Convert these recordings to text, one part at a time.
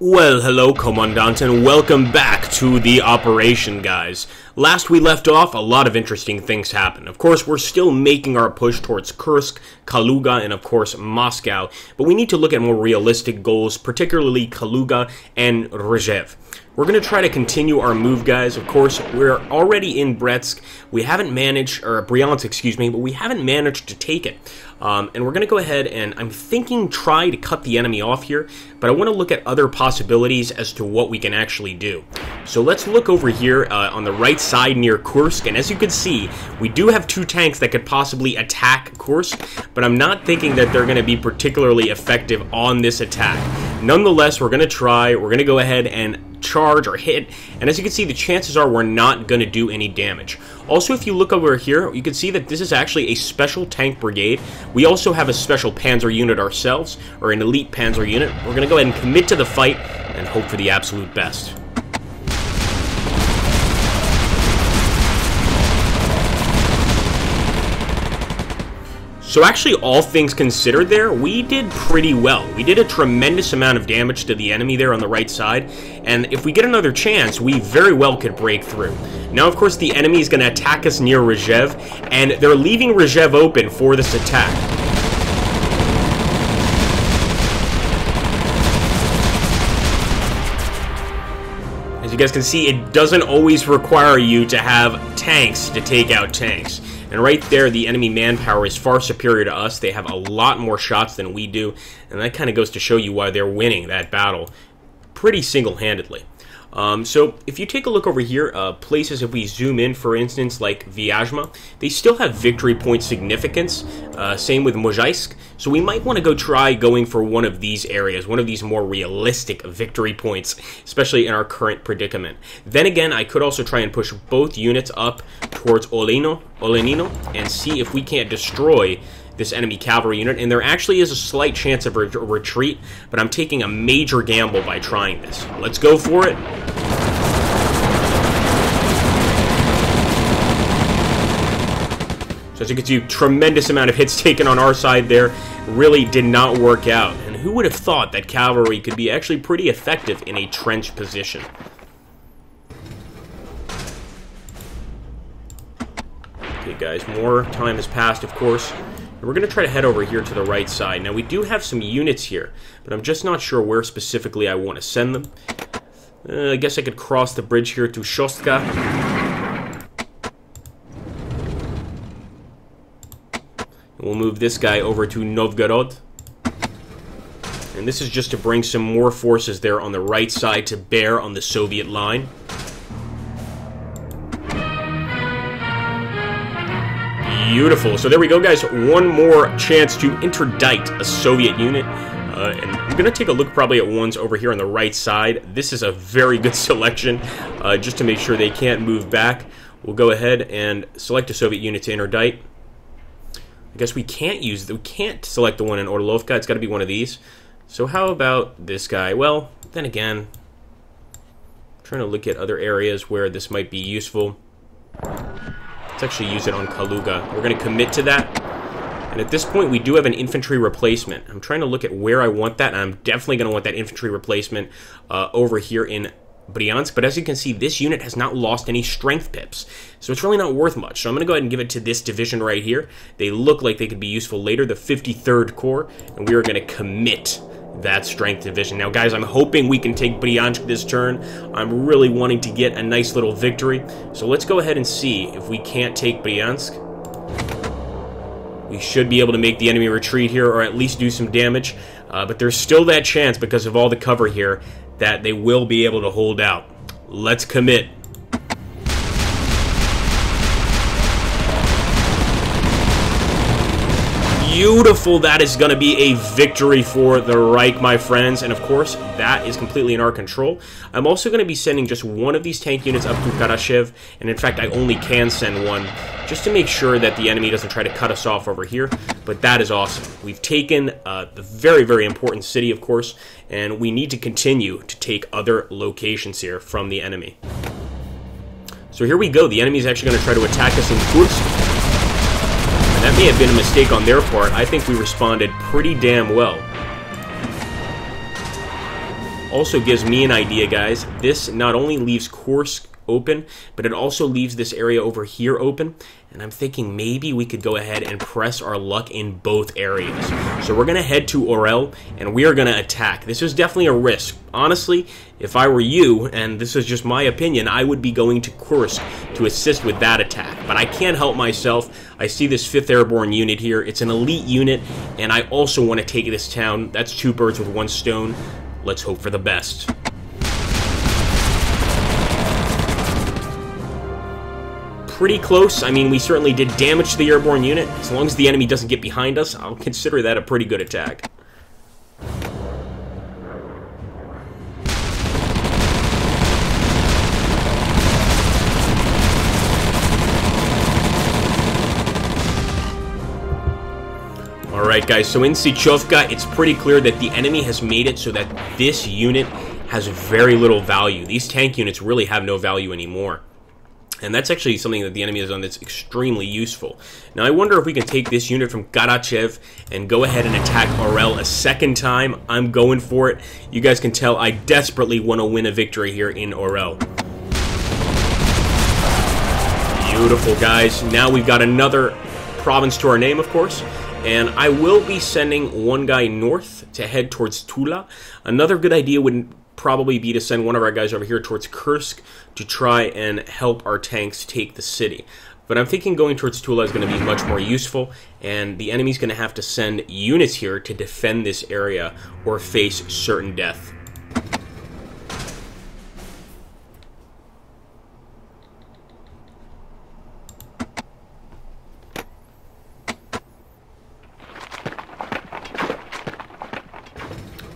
Well, hello, Commandant, and welcome back to the operation, guys. Last we left off, a lot of interesting things happened. Of course, we're still making our push towards Kursk, Kaluga, and of course, Moscow, but we need to look at more realistic goals, particularly Kaluga and Rzhev. We're going to try to continue our move, guys. Of course, we're already in Bryansk. We haven't managed, or Bryansk, excuse me, but we haven't managed to take it. And we're going to go ahead and I'm thinking try to cut the enemy off here, but I want to look at other possibilities as to what we can actually do. So let's look over here on the right side near Kursk, and as you can see, we do have two tanks that could possibly attack Kursk, but I'm not thinking that they're going to be particularly effective on this attack. Nonetheless, we're going to try, we're going to go ahead and charge or hit, and as you can see, the chances are we're not going to do any damage. Also, if you look over here, you can see that this is actually a special tank brigade. We also have a special panzer unit ourselves, or an elite panzer unit. We're going to go ahead and commit to the fight and hope for the absolute best. So actually, all things considered there, we did pretty well. We did a tremendous amount of damage to the enemy there on the right side, and if we get another chance, we very well could break through. Now, of course, the enemy is going to attack us near Rzhev, and they're leaving Rzhev open for this attack. As you guys can see, it doesn't always require you to have tanks to take out tanks. And right there, the enemy manpower is far superior to us. They have a lot more shots than we do, and that kind of goes to show you why they're winning that battle pretty single-handedly. So if you take a look over here, places if we zoom in, for instance, like Vyazma, they still have victory point significance. Same with Mozhaisk. So we might want to go try going for one of these areas, one of these more realistic victory points, especially in our current predicament. Then again, I could also try and push both units up towards Olenino and see if we can't destroy this enemy cavalry unit, and there actually is a slight chance of a retreat, but I'm taking a major gamble by trying this. Let's go for it. So as you can see, tremendous amount of hits taken on our side there. Really did not work out, and who would have thought that cavalry could be actually pretty effective in a trench position? Okay guys, more time has passed, of course. We're going to try to head over here to the right side. Now, we do have some units here, but I'm just not sure where specifically I want to send them. I guess I could cross the bridge here to Shostka. We'll move this guy over to Novgorod. And this is just to bring some more forces there on the right side to bear on the Soviet line. Beautiful. So there we go, guys. One more chance to interdict a Soviet unit. And I'm going to take a look probably at ones over here on the right side. This is a very good selection, just to make sure they can't move back. We'll go ahead and select a Soviet unit to interdict. I guess we can't select the one in Orlovka. It's got to be one of these. So how about this guy? Well, then again, I'm trying to look at other areas where this might be useful. Let's actually use it on Kaluga. We're going to commit to that. And at this point, we do have an infantry replacement. I'm trying to look at where I want that, and I'm definitely going to want that infantry replacement over here in Bryansk. But as you can see, this unit has not lost any strength pips, so it's really not worth much. So I'm going to go ahead and give it to this division right here. They look like they could be useful later, the 53rd Corps, and we are going to commit that strength division. Now, guys, I'm hoping we can take Bryansk this turn. I'm really wanting to get a nice little victory. So let's go ahead and see if we can't take Bryansk. We should be able to make the enemy retreat here, or at least do some damage. But there's still that chance, because of all the cover here, that they will be able to hold out. Let's commit. Beautiful. That is going to be a victory for the Reich, my friends. And of course, that is completely in our control. I'm also going to be sending just one of these tank units up to Karashev. And in fact, I only can send one, just to make sure that the enemy doesn't try to cut us off over here. But that is awesome. We've taken the very, very important city, of course. And we need to continue to take other locations here from the enemy. So here we go. The enemy is actually going to try to attack us in Kursk. That may have been a mistake on their part. I think we responded pretty damn well. also gives me an idea, guys. This not only leaves Kursk open, but it also leaves this area over here open, and I'm thinking maybe we could go ahead and press our luck in both areas. So we're going to head to Orel, and we are going to attack. This is definitely a risk. Honestly, if I were you, and this is just my opinion, I would be going to Kursk to assist with that attack, but I can't help myself. I see this 5th Airborne unit here. It's an elite unit, and I also want to take this town. That's 2 birds with 1 stone. Let's hope for the best. Pretty close. I mean, we certainly did damage to the airborne unit. As long as the enemy doesn't get behind us, I'll consider that a pretty good attack. Alright guys, so in Sichovka, it's pretty clear that the enemy has made it so that this unit has very little value. These tank units really have no value anymore. And that's actually something that the enemy has done that's extremely useful. Now, I wonder if we can take this unit from Karachev and go ahead and attack Orel a second time. I'm going for it. You guys can tell I desperately want to win a victory here in Orel. Beautiful, guys. Now we've got another province to our name, of course. And I will be sending one guy north to head towards Tula. Another good idea would probably be to send one of our guys over here towards Kursk to try and help our tanks take the city. But I'm thinking going towards Tula is going to be much more useful, and the enemy's going to have to send units here to defend this area or face certain death.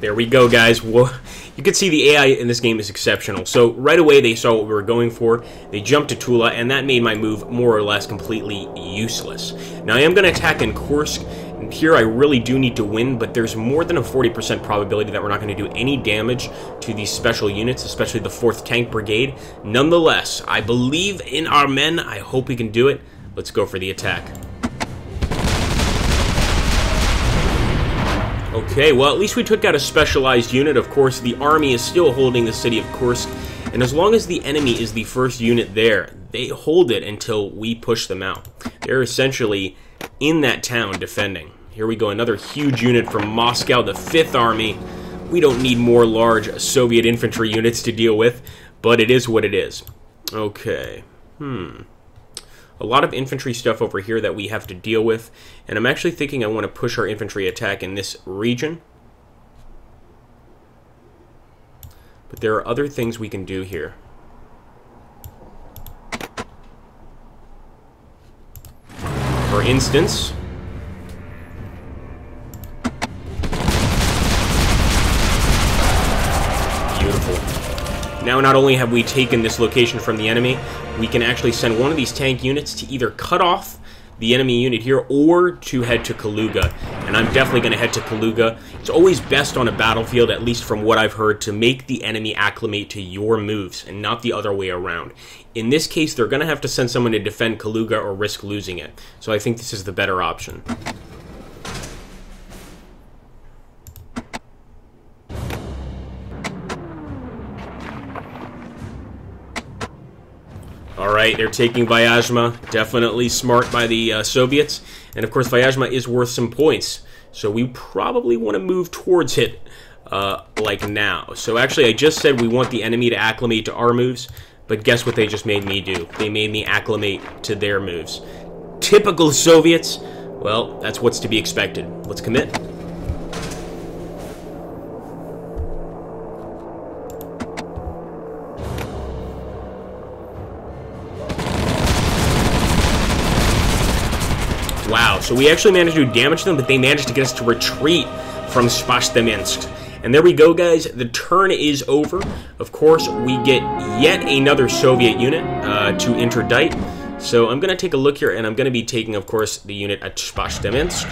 There we go, guys. Whoa. You can see the AI in this game is exceptional. So right away they saw what we were going for. They jumped to Tula, and that made my move more or less completely useless. Now I am going to attack in Kursk, and here I really do need to win, but there's more than a 40% probability that we're not going to do any damage to these special units, especially the 4th Tank Brigade. Nonetheless, I believe in our men. I hope we can do it. Let's go for the attack. Okay, well, at least we took out a specialized unit. Of course, the army is still holding the city of Kursk, and as long as the enemy is the first unit there, they hold it until we push them out. They're essentially in that town defending. Here we go, another huge unit from Moscow, the 5th Army. We don't need more large Soviet infantry units to deal with, but it is what it is. Okay, a lot of infantry stuff over here that we have to deal with, and I'm actually thinking I want to push our infantry attack in this region. But there are other things we can do here. For instance, beautiful. Now not only have we taken this location from the enemy, we can actually send one of these tank units to either cut off the enemy unit here or to head to Kaluga. And I'm definitely going to head to Kaluga. It's always best on a battlefield, at least from what I've heard, to make the enemy acclimate to your moves and not the other way around. In this case, they're going to have to send someone to defend Kaluga or risk losing it. So I think this is the better option. Alright, they're taking Vyazma. Definitely smart by the Soviets. And of course, Vyazma is worth some points. So we probably want to move towards it like now. So actually, I just said we want the enemy to acclimate to our moves. But guess what they just made me do? They made me acclimate to their moves. Typical Soviets. Well, that's what's to be expected. Let's commit. Wow, so we actually managed to do damage to them, but they managed to get us to retreat from Spashdeminsk. And there we go, guys. The turn is over. Of course, we get yet another Soviet unit to interdict. So I'm going to take a look here, and I'm going to be taking, of course, the unit at Spashdeminsk.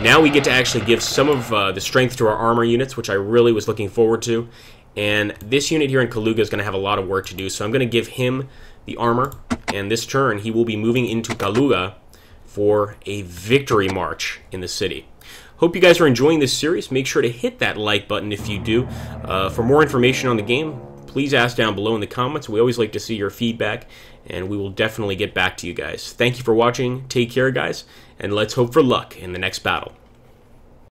Now we get to actually give some of the strength to our armor units, which I really was looking forward to. And this unit here in Kaluga is going to have a lot of work to do, so I'm going to give him the armor. And this turn, he will be moving into Kaluga for a victory march in the city. hope you guys are enjoying this series. Make sure to hit that like button if you do. For more information on the game, please ask down below in the comments. We always like to see your feedback, and we will definitely get back to you guys. Thank you for watching. Take care, guys, and let's hope for luck in the next battle.